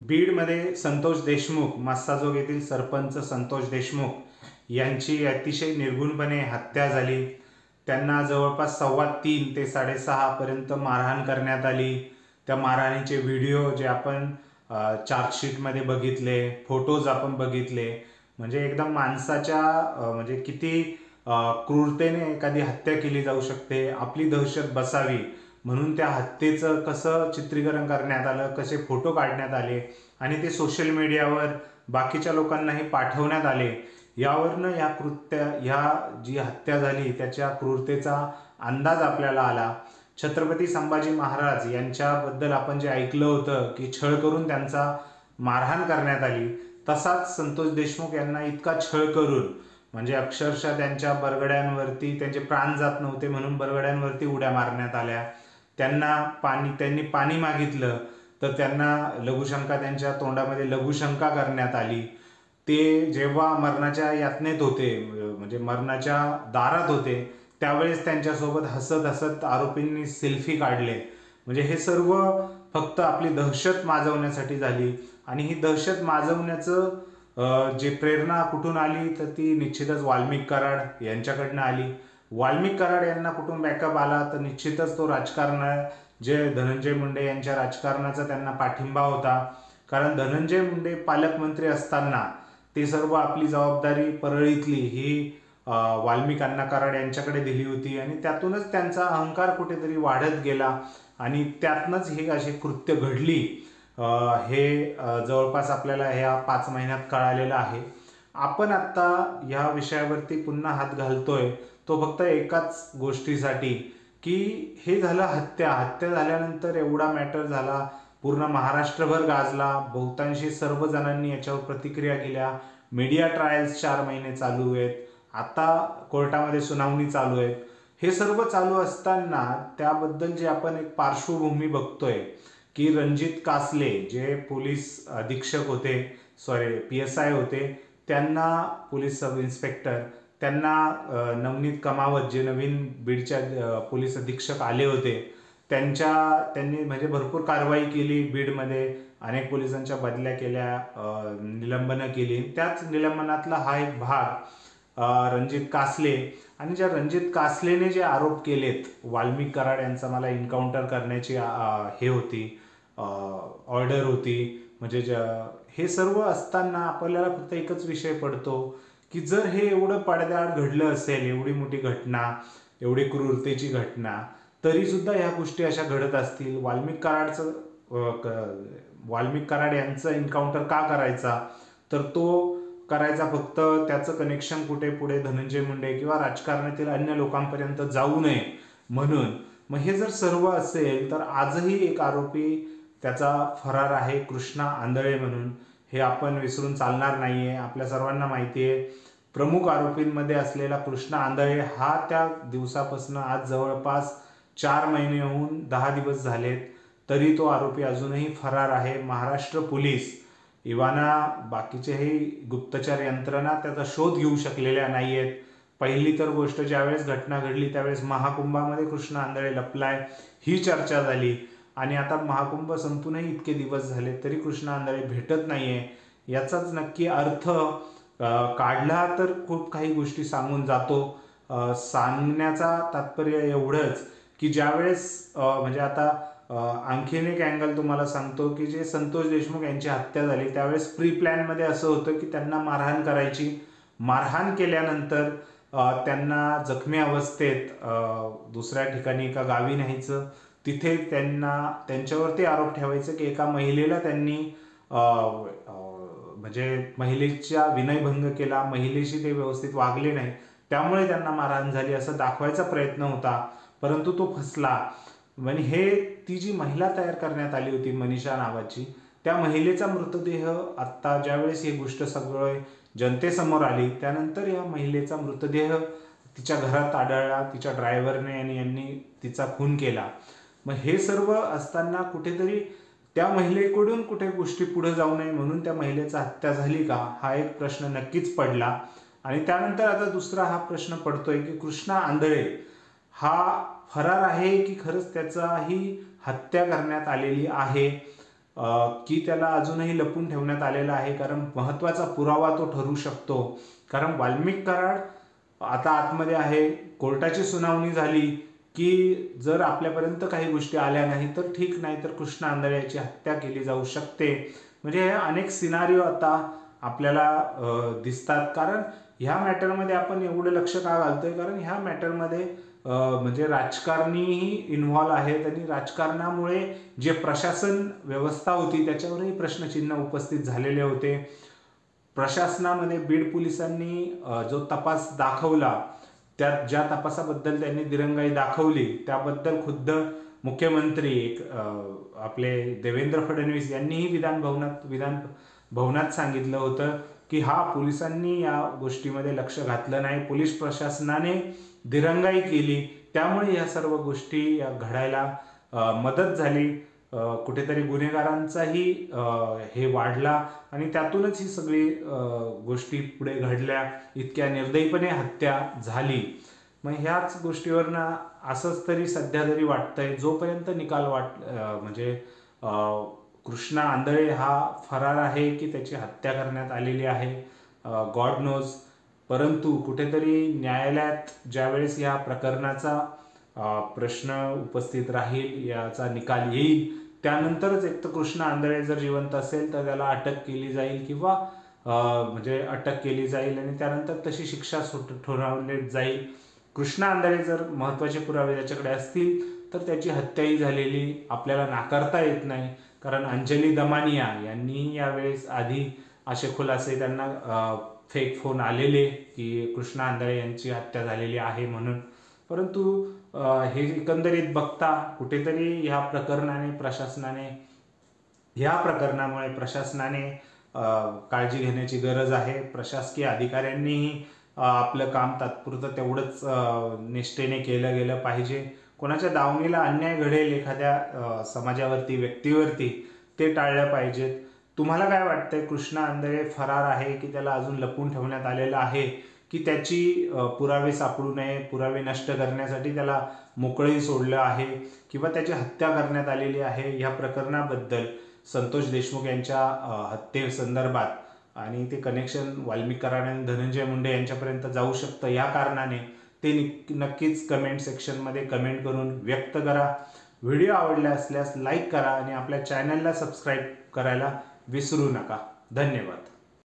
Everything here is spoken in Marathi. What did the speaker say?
बीडमध्ये संतोष देशमुख, मस्साजोग येथील सरपंच संतोष देशमुख यांची अतिशय निर्घृणपणे हत्या झाली. त्यांना जवळपास 3:15 ते 6:30 पर्यंत मारहाण करण्यात आली. त्या मारहाणीचे व्हिडिओ जे आपण चार्जशीटमध्ये बघितले, फोटोज आपण बघितले, म्हणजे एकदम माणसाच्या म्हणजे किती क्रूरतेने एखादी हत्या केली जाऊ शकते, आपली दहशत बसावी म्हणून त्या हत्येचं कसं चित्रीकरण करण्यात आलं, कसे फोटो काढण्यात आले आणि ते सोशल मीडियावर बाकीच्या लोकांनाही पाठवण्यात आले. यावरनं ह्या जी हत्या झाली त्याच्या क्रूरतेचा अंदाज आपल्याला आला. छत्रपती संभाजी महाराज यांच्याबद्दल आपण जे ऐकलं होतं की छळ करून त्यांचा मारहाण करण्यात आली, तसाच संतोष देशमुख यांना इतका छळ करून म्हणजे अक्षरशः त्यांच्या बरगड्यांवरती त्यांचे प्राण जात नव्हते म्हणून बरगड्यांवरती उड्या मारण्यात आल्या. त्यांनी पाणी मागितलं तर त्यांना लघुशंका, त्यांच्या तोंडामध्ये लघुशंका करण्यात आली. ते जेव्हा मरणाच्या यातनेत होते म्हणजे मरणाच्या दारात होते त्यावेळेस त्यांच्यासोबत हसत हसत आरोपींनी सेल्फी काढले. म्हणजे हे सर्व फक्त आपली दहशत माजवण्यासाठी झाली. आणि ही दहशत माजवण्याचं जे प्रेरणा कुठून आली तर ती निश्चितच वाल्मिक कराड यांच्याकडनं आली. वाल्मिक कराड यांना कुठून बॅकअप आला तर निश्चितच तो राजकारण जे धनंजय मुंडे यांच्या राजकारणाचा त्यांना पाठिंबा होता. कारण धनंजय मुंडे पालकमंत्री असताना ते सर्व आपली जबाबदारी परळीतली ही वाल्मिक अण्णा कराड यांच्याकडे दिली होती आणि त्यातूनच त्यांचा अहंकार कुठेतरी वाढत गेला आणि त्यातनंच हे अशी कृत्य घडली. हे जवळपास आपल्याला ह्या 5 महिन्यात कळालेलं आहे. आपण आता या विषयावरती पुन्हा हात घालतोय तो फक्त एकाच गोष्टीसाठी की हे झालं हत्या झाल्यानंतर एवढा मॅटर झाला, पूर्ण महाराष्ट्रभर गाजला, बहुतांशी सर्व जणांनी याच्यावर प्रतिक्रिया केल्या. मीडिया ट्रायल्स 4 महिने चालू आहेत, आता कोर्टामध्ये सुनावणी चालू आहे. हे सर्व चालू असताना त्याबद्दल जे आपण एक पार्श्वभूमी बघतोय की रणजित कासले जे पोलीस अधीक्षक होते, PSI होते, त्यांना पोलीस सब इन्स्पेक्टर, त्यांना नवनीत कमावत जे नवीन बीडच्या पोलीस अधीक्षक आले होते त्यांनी म्हणजे भरपूर कारवाई केली. बीडमध्ये अनेक पोलिसांच्या बदल्या केल्या, निलंबनं केली. त्याच निलंबनातला हा एक भाग रणजित कासले. आणि ज्या रणजित कासलेने जे आरोप केलेत वाल्मिक कराड यांचा मला एन्काउंटर करण्याची हे होती, ऑर्डर होती, म्हणजे हे सर्व असताना आपल्याला फक्त एकच विषय पडतो की जर हे एवढं पडद्याआड घडलं असेल, एवढी मोठी घटना, एवढी क्रूरतेची घटना, तरी सुद्धा ह्या गोष्टी अशा घडत असतील. वाल्मिक कराड यांचं एन्काउंटर का करायचा तर तो करायचा फक्त त्याचं कनेक्शन कुठे पुढे धनंजय मुंडे किंवा राजकारणातील अन्य लोकांपर्यंत जाऊ नये म्हणून. मग हे जर सर्व असेल तर आजही एक आरोपी त्याचा फरार आहे, कृष्णा आंधळे म्हणून. हे आपण विसरून चालणार नाहीये. आपल्या सर्वांना माहिती आहे प्रमुख आरोपींमध्ये असलेला कृष्णा आंधळे हा त्या दिवसापासून आज जवळपास 4 महिने होऊन 10 दिवस झालेत तरी तो आरोपी अजूनही फरार आहे. महाराष्ट्र पोलीस इवाना बाकीचेही गुप्तचर यंत्रणा त्याचा शोध घेऊ शकलेल्या नाहीयेत. पहिली तर गोष्ट ज्यावेळेस घटना घडली त्यावेळेस महाकुंभामध्ये कृष्णा आंधळे लपलाय ही चर्चा झाली आणि आता महाकुंभ संपूनही इतके दिवस झाले तरी कृष्णा आंधळे भेटत नाहीये. याचाच नक्की अर्थ काढला तर खूप काही गोष्टी सांगून जातो. सांगण्याचा तात्पर्य एवढंच की ज्यावेळेस म्हणजे आता आणखीन एक अँगल तुम्हाला सांगतो की जे संतोष देशमुख यांची हत्या झाली त्यावेळेस प्री प्लॅनमध्ये असं होतं की त्यांना मारहाण करायची. मारहाण केल्यानंतर त्यांना जखमी अवस्थेत दुसऱ्या ठिकाणी एका गावी न्यायचं, तिथे त्यांच्यावरती आरोप ठेवायचं की एका महिलेला त्यांनी म्हणजे महिलेचा विनयभंग केला, महिलेशी ते व्यवस्थित वागले नाही त्यामुळे त्यांना मारहाण झाली असं दाखवायचा प्रयत्न होता, परंतु तो फसला. म्हणजे ती जी महिला तयार करण्यात आली होती मनीषा नावाची, त्या महिलेचा मृतदेह आत्ता ज्यावेळेस ही गोष्ट सगळं जनतेसमोर आली त्यानंतर या महिलेचा मृतदेह तिच्या घरात आढळला, तिच्या ड्रायव्हरने आणि यांनी तिचा खून केला. मग हे सर्व असताना कुठेतरी त्या महिलेकडून कुठे गोष्टी पुढे जाऊ नये म्हणून त्या महिलेचा हत्या झाली का हा एक प्रश्न नक्कीच पडला. आणि त्यानंतर आता दुसरा हा प्रश्न पडतोय की कृष्णा आंधळे हा फरार आहे की खरंच त्याचाही हत्या करण्यात आलेली आहे. की त्याला अजूनही लपून ठेवण्यात आलेला आहे, कारण महत्त्वाचा पुरावा तो ठरू शकतो. कारण वाल्मिक कराड आता आतमध्ये आहे, कोर्टाची सुनावणी झाली की जर आपल्यापर्यंत काही गोष्टी आल्या नाही तर ठीक, नाही तर कृष्णा आंधळे याची हत्या केली जाऊ शकते. म्हणजे अनेक सिनारिओ आता आपल्याला दिसतात. कारण ह्या मॅटरमध्ये आपण एवढं लक्ष का घालतोय, कारण ह्या मॅटरमध्ये म्हणजे राजकारणीही इन्व्हॉल्व आहेत आणि राजकारणामुळे जे प्रशासन व्यवस्था होती त्याच्यावरही प्रश्नचिन्ह उपस्थित झालेले होते. प्रशासनामध्ये बीड पोलिसांनी जो तपास दाखवला, त्यात ज्या तपासाबद्दल त्यांनी दिरंगाई दाखवली त्याबद्दल खुद्द मुख्यमंत्री आपले देवेंद्र फडणवीस यांनीही विधान भवनात सांगितलं होतं की पोलिसांनी या गोष्टीमध्ये लक्ष घातलं नाही, पोलीस प्रशासनाने दिरंगाई केली, त्यामुळे या सर्व गोष्टी घडायला मदत झाली. कुठेतरी गुन्हेगारांचाही हे वाढला आणि त्यातूनच ही सगळी गोष्टी पुढे घडल्या, इतक्या निर्दयीपणे हत्या झाली. मग ह्याच गोष्टीवरनं असंच तरी सध्या तरी वाटतंय, जोपर्यंत निकाल म्हणजे कृष्णा आंधळे हा फरार आहे की त्याची हत्या करण्यात आलेली आहे, गॉड नोज. परंतु कुठेतरी न्यायालयात ज्यावेळेस या प्रकरणाचा प्रश्न उपस्थित राहील, याचा निकाल येईल, त्यानंतरच एक तर कृष्णा आंधळे जर जिवंत असेल तर त्याला अटक केली जाईल किंवा म्हणजे अटक केली जाईल आणि त्यानंतर तशी शिक्षा ठोठावली जाईल. कृष्णा आंधळे जर महत्त्वाचे पुरावे त्याच्याकडे असतील तर त्याची हत्याही झालेली आपल्याला नाकारता येत नाही. कारण अंजली दमानिया यांनी यावेळेस आधी असे खुलासे, त्यांना फेक फोन आलेले की कृष्णा आंधळे यांची हत्या झालेली आहे म्हणून. परंतु हे एकंदरीत बघता कुठेतरी ह्या प्रकरणामुळे प्रशासनाने काळजी घेण्याची गरज आहे. प्रशासकीय अधिकाऱ्यांनीही आपलं काम तात्पुरतं तेवढंच निष्ठेने केलं गेलं पाहिजे. कोणाच्या दावणीला अन्याय घडेल एखाद्या समाजावरती, व्यक्तीवरती, ते टाळलं पाहिजेत. तुम्हाला काय वाटतंय, कृष्णा आंधळे फरार आहे की त्याला अजून लपून ठेवण्यात आलेलं आहे, की त्याची पुरावे सापडू नये, पुरावे नष्ट करण्यासाठी त्याला मोकळेही सोडलं आहे किंवा त्याची हत्या करण्यात आलेली आहे? ह्या प्रकरणाबद्दल संतोष देशमुख यांच्या हत्येसंदर्भात आणि ते कनेक्शन वाल्मिक कराड आणि धनंजय मुंडे यांच्यापर्यंत जाऊ शकतं, या कारणाने ते नक्कीच कमेंट सेक्शनमध्ये कमेंट करून व्यक्त करा. व्हिडिओ आवडला असल्यास लाईक करा आणि आपल्या चॅनलला सबस्क्राईब करायला विसरू नका. धन्यवाद.